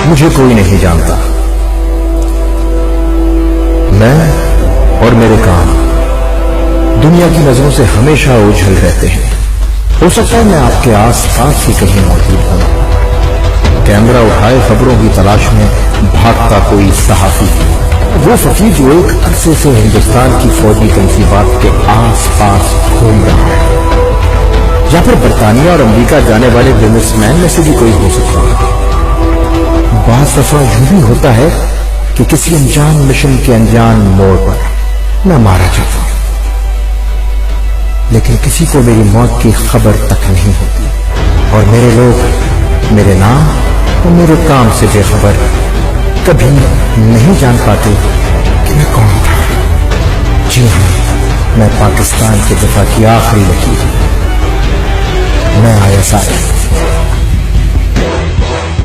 مجھے کوئی نہیں جانتا. میں اور میرے کام دنیا کی نظروں سے ہمیشہ اوجھل رہتے ہیں. ہو سکتا ہے میں آپ کے آس پاس ہی کہیں موجود ہوں. کیمرہ اٹھائے خبروں کی تلاش میں بھاگتا کوئی صحافی، وہ فقیر جو ایک عرصے سے ہندوستان کی فوجی تنصیبات کے آس پاس گھوم رہا ہے، یا پھر برطانیہ اور امریکہ جانے والے بزنس مین میں سے بھی کوئی ہو سکتا ہے. بعض دفعہ یوں بھی ہوتا ہے کہ کسی انجان مشن کے انجان موڑ پر میں مارا جاتا ہوں، لیکن کسی کو میری موت کی خبر تک نہیں ہوتی، اور میرے لوگ میرے نام اور میرے کام سے بے خبر کبھی نہیں جان پاتے کہ میں کون تھا. جی ہاں، میں پاکستان کے دفاع کی آخری لکیر ہوں. میں ISI